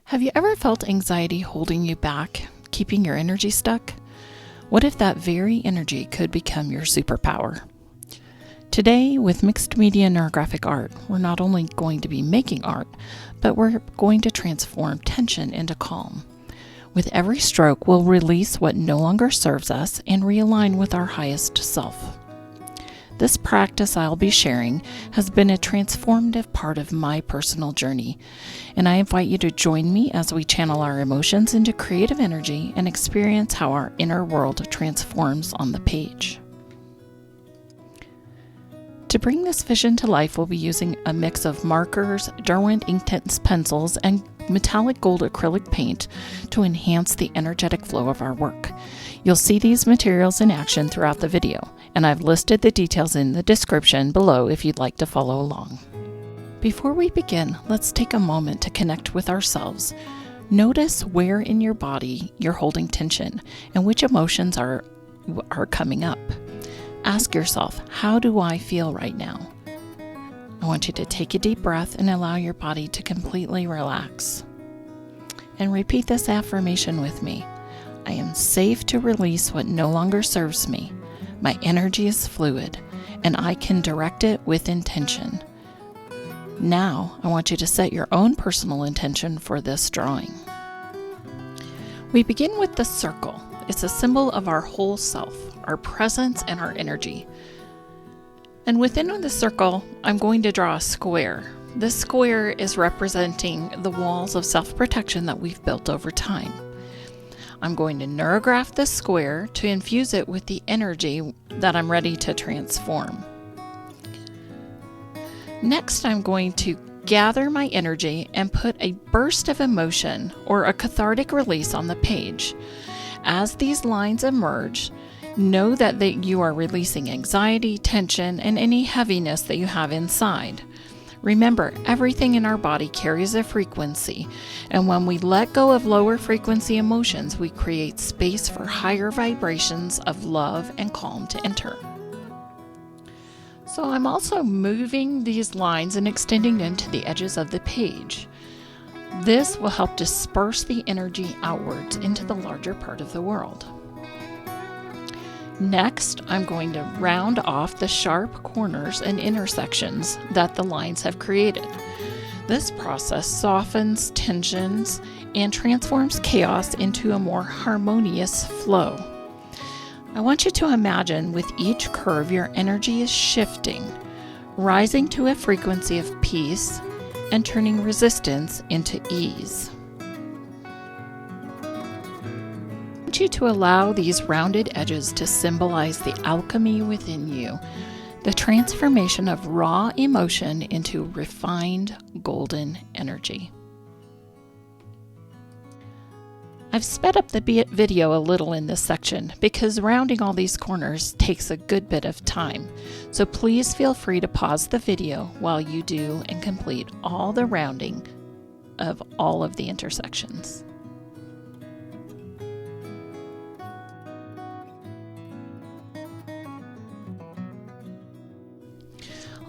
Have you ever felt anxiety holding you back, keeping your energy stuck? What if that very energy could become your superpower? Today, with Mixed Media Neurographic Art, we're not only going to be making art, but we're going to transform tension into calm. With every stroke, we'll release what no longer serves us and realign with our highest self. This practice I'll be sharing has been a transformative part of my personal journey, and I invite you to join me as we channel our emotions into creative energy and experience how our inner world transforms on the page. To bring this vision to life, we'll be using a mix of markers, Derwent Inktense pencils, and metallic gold acrylic paint to enhance the energetic flow of our work. You'll see these materials in action throughout the video, and I've listed the details in the description below if you'd like to follow along. Before we begin, let's take a moment to connect with ourselves. Notice where in your body you're holding tension and which emotions are coming up. Ask yourself, how do I feel right now? I want you to take a deep breath and allow your body to completely relax. And repeat this affirmation with me. I am safe to release what no longer serves me. My energy is fluid, and I can direct it with intention. Now, I want you to set your own personal intention for this drawing. We begin with the circle. It's a symbol of our whole self, our presence, and our energy. And within the circle, I'm going to draw a square. This square is representing the walls of self-protection that we've built over time. I'm going to neurograph this square to infuse it with the energy that I'm ready to transform. Next, I'm going to gather my energy and put a burst of emotion or a cathartic release on the page. As these lines emerge, know that you are releasing anxiety, tension, and any heaviness that you have inside. Remember, everything in our body carries a frequency, and when we let go of lower frequency emotions, we create space for higher vibrations of love and calm to enter. So I'm also moving these lines and extending them to the edges of the page. This will help disperse the energy outwards into the larger part of the world. Next, I'm going to round off the sharp corners and intersections that the lines have created. This process softens tensions and transforms chaos into a more harmonious flow. I want you to imagine with each curve your energy is shifting, rising to a frequency of peace and turning resistance into ease. I want you to allow these rounded edges to symbolize the alchemy within you, the transformation of raw emotion into refined golden energy. I've sped up the video a little in this section because rounding all these corners takes a good bit of time, so please feel free to pause the video while you do and complete all the rounding of all of the intersections.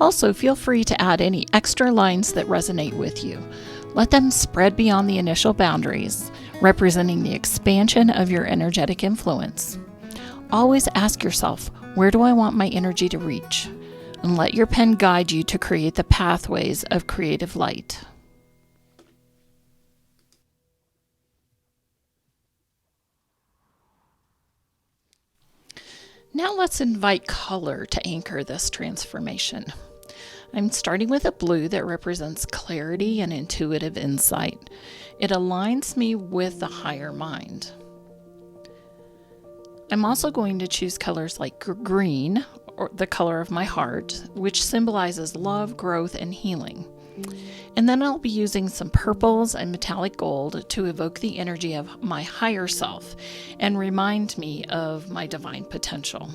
Also, feel free to add any extra lines that resonate with you. Let them spread beyond the initial boundaries, representing the expansion of your energetic influence. Always ask yourself, where do I want my energy to reach? And let your pen guide you to create the pathways of creative light. Now let's invite color to anchor this transformation. I'm starting with a blue that represents clarity and intuitive insight. It aligns me with the higher mind. I'm also going to choose colors like green, or the color of my heart, which symbolizes love, growth, and healing. And then I'll be using some purples and metallic gold to evoke the energy of my higher self and remind me of my divine potential.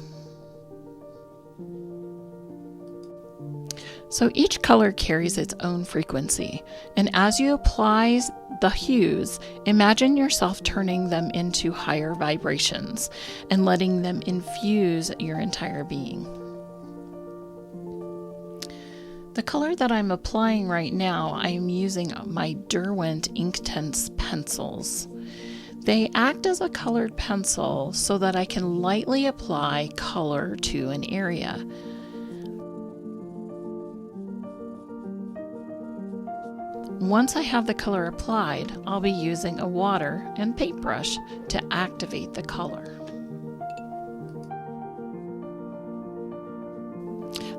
So each color carries its own frequency, and as you apply the hues, imagine yourself turning them into higher vibrations and letting them infuse your entire being. The color that I'm applying right now, I'm using my Derwent Inktense pencils. They act as a colored pencil so that I can lightly apply color to an area. Once I have the color applied, I'll be using a water and paintbrush to activate the color.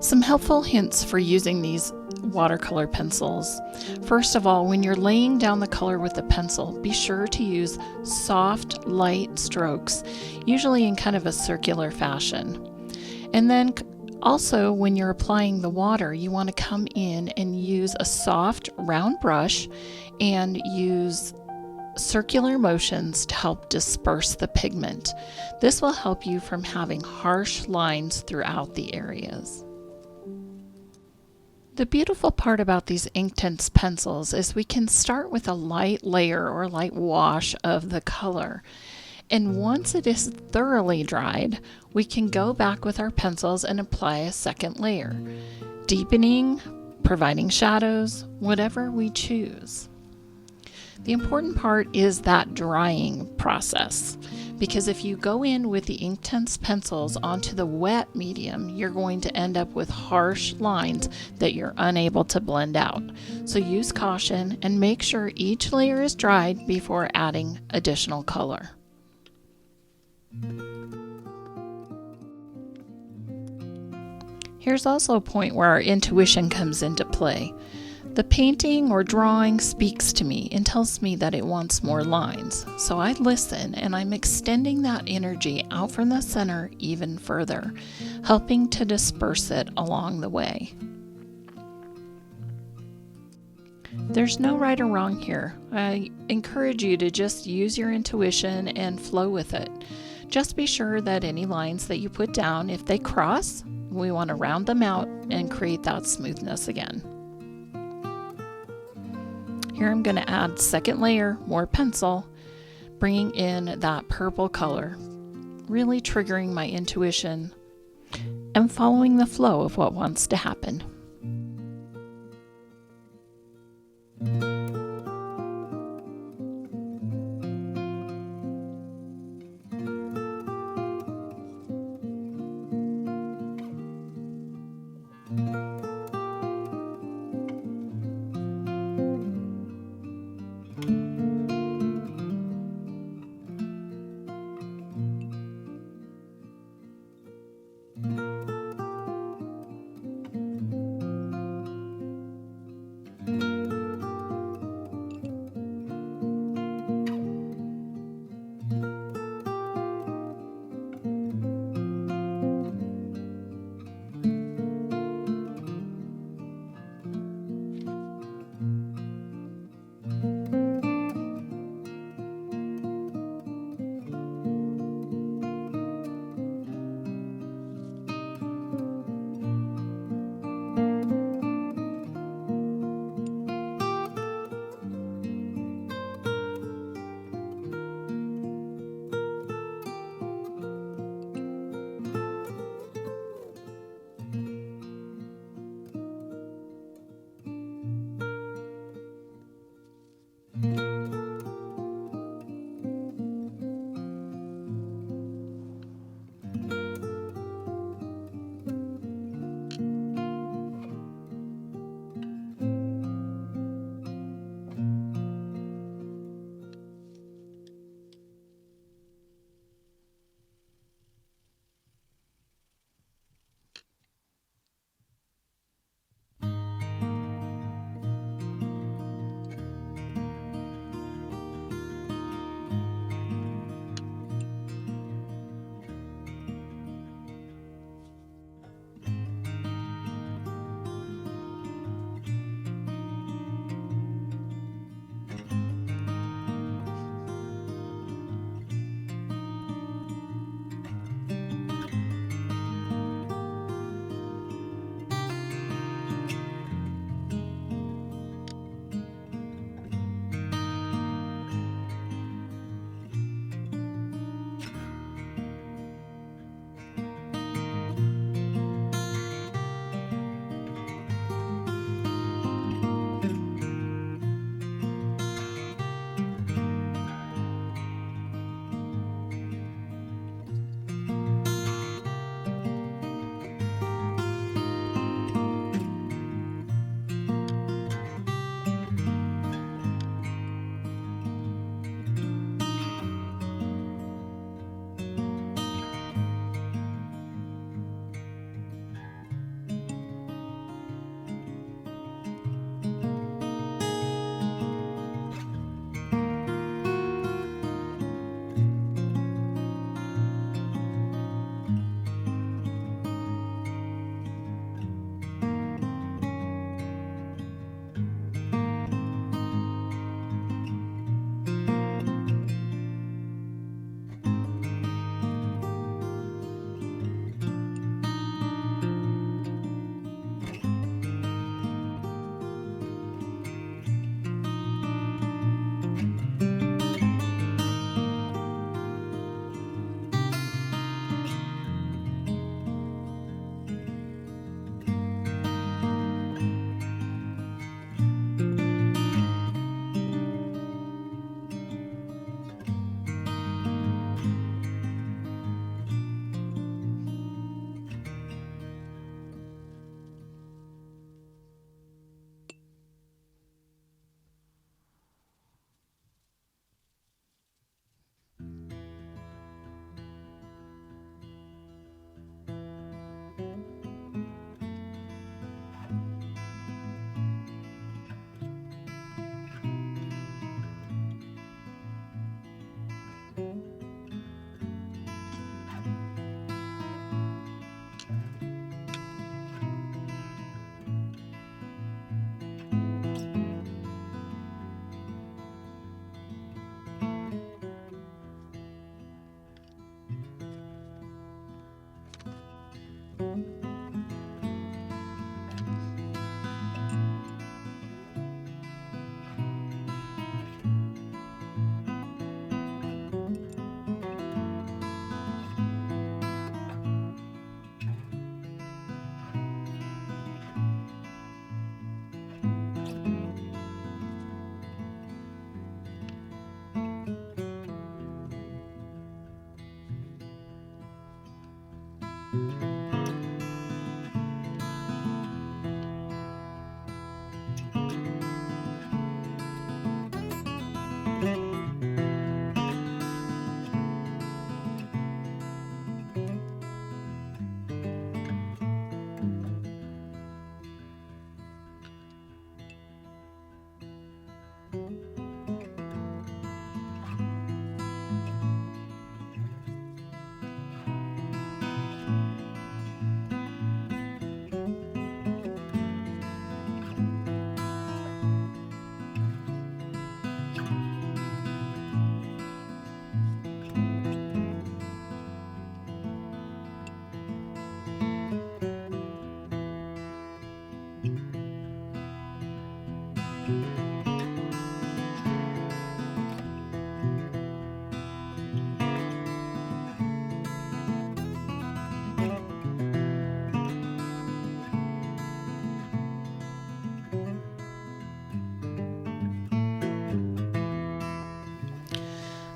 Some helpful hints for using these watercolor pencils. First of all, when you're laying down the color with the pencil, be sure to use soft, light strokes, usually in kind of a circular fashion. And then also, when you're applying the water, you want to come in and use a soft, round brush and use circular motions to help disperse the pigment. This will help you from having harsh lines throughout the areas. The beautiful part about these Inktense pencils is we can start with a light layer or light wash of the color. And once it is thoroughly dried, we can go back with our pencils and apply a second layer, deepening, providing shadows, whatever we choose. The important part is that drying process, because if you go in with the Inktense pencils onto the wet medium, you're going to end up with harsh lines that you're unable to blend out. So use caution and make sure each layer is dried before adding additional color. Here's also a point where our intuition comes into play. The painting or drawing speaks to me and tells me that it wants more lines. So I listen and I'm extending that energy out from the center even further, helping to disperse it along the way. There's no right or wrong here. I encourage you to just use your intuition and flow with it. Just be sure that any lines that you put down, if they cross, we want to round them out and create that smoothness again. Here I'm going to add second layer, more pencil, bringing in that purple color, really triggering my intuition and following the flow of what wants to happen.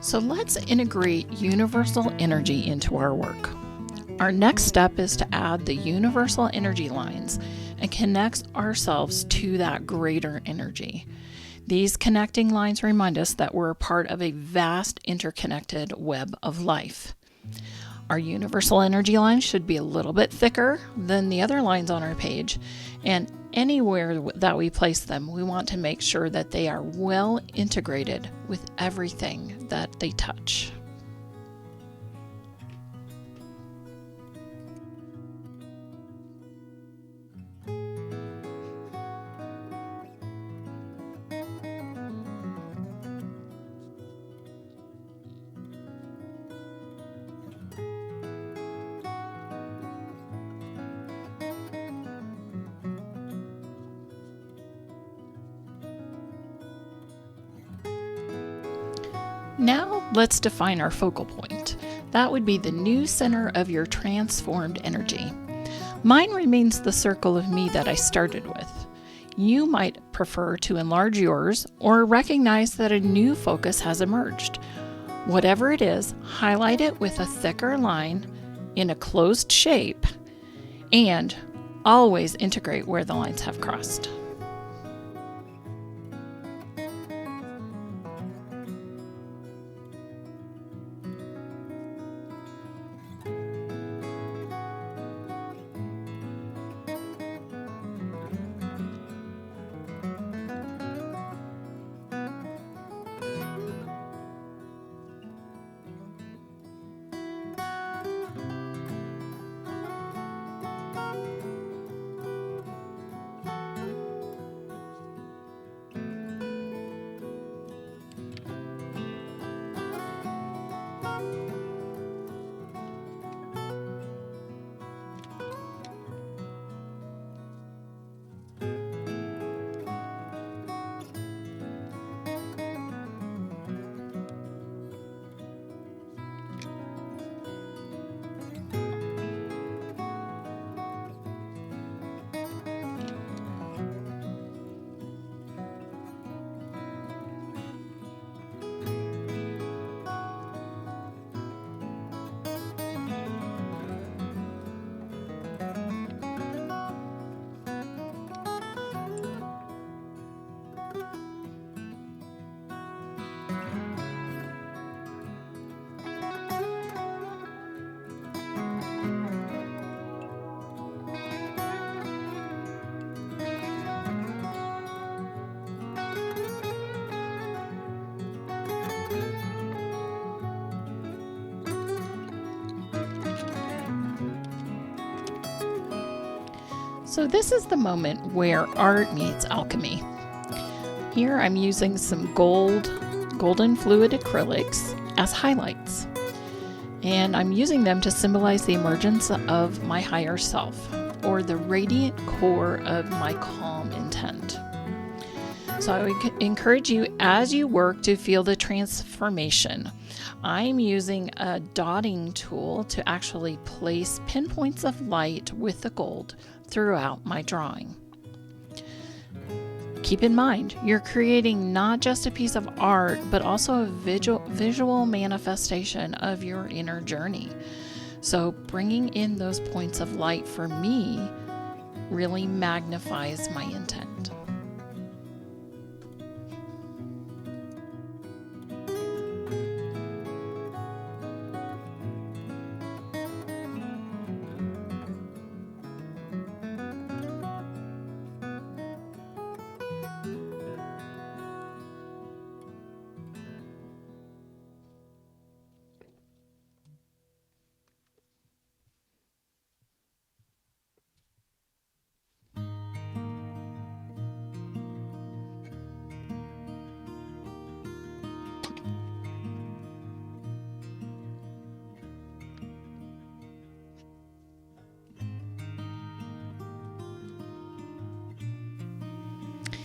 So let's integrate universal energy into our work. Our next step is to add the universal energy lines and connect ourselves to that greater energy. These connecting lines remind us that we're a part of a vast interconnected web of life. Our universal energy lines should be a little bit thicker than the other lines on our page, and anywhere that we place them, we want to make sure that they are well integrated with everything that they touch. Now let's define our focal point. That would be the new center of your transformed energy. Mine remains the circle of me that I started with. You might prefer to enlarge yours or recognize that a new focus has emerged. Whatever it is, highlight it with a thicker line in a closed shape and always integrate where the lines have crossed. So this is the moment where art meets alchemy. Here I'm using some golden fluid acrylics as highlights. And I'm using them to symbolize the emergence of my higher self, or the radiant core of my calm intent. So I would encourage you as you work to feel the transformation. I'm using a dotting tool to actually place pinpoints of light with the gold throughout my drawing. Keep in mind, you're creating not just a piece of art, but also a visual manifestation of your inner journey. So bringing in those points of light for me really magnifies my intent.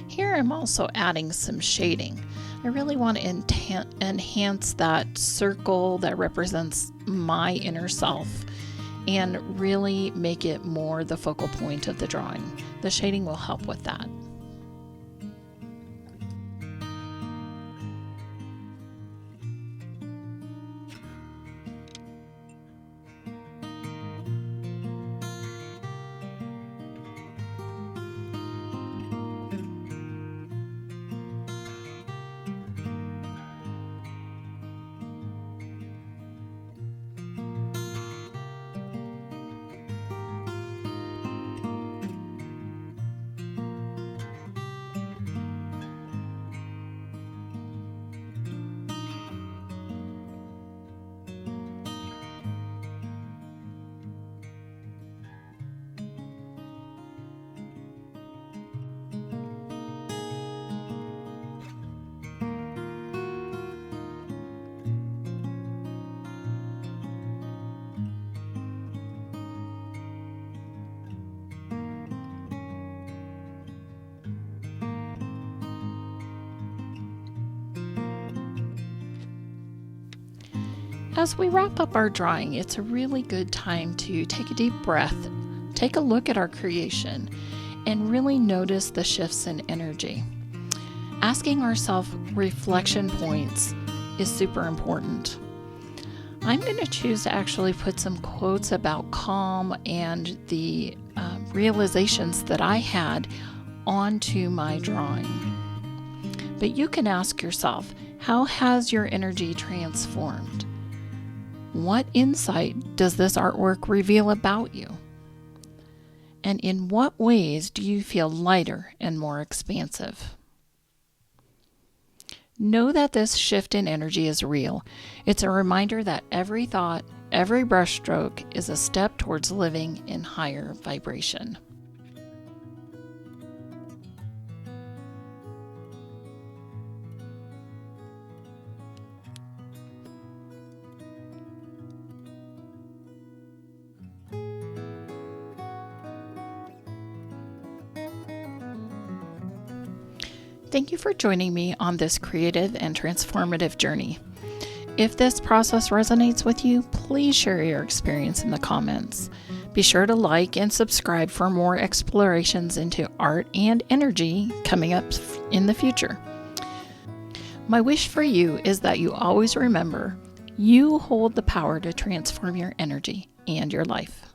Here I'm also adding some shading. I really want to enhance that circle that represents my inner self and really make it more the focal point of the drawing. The shading will help with that. As we wrap up our drawing, it's a really good time to take a deep breath, take a look at our creation, and really notice the shifts in energy. Asking ourselves reflection points is super important. I'm going to choose to actually put some quotes about calm and the realizations that I had onto my drawing. But you can ask yourself, how has your energy transformed? What insight does this artwork reveal about you? And in what ways do you feel lighter and more expansive? Know that this shift in energy is real. It's a reminder that every thought, every brushstroke is a step towards living in higher vibration. Thank you for joining me on this creative and transformative journey. If this process resonates with you, please share your experience in the comments. Be sure to like and subscribe for more explorations into art and energy coming up in the future. My wish for you is that you always remember you hold the power to transform your energy and your life.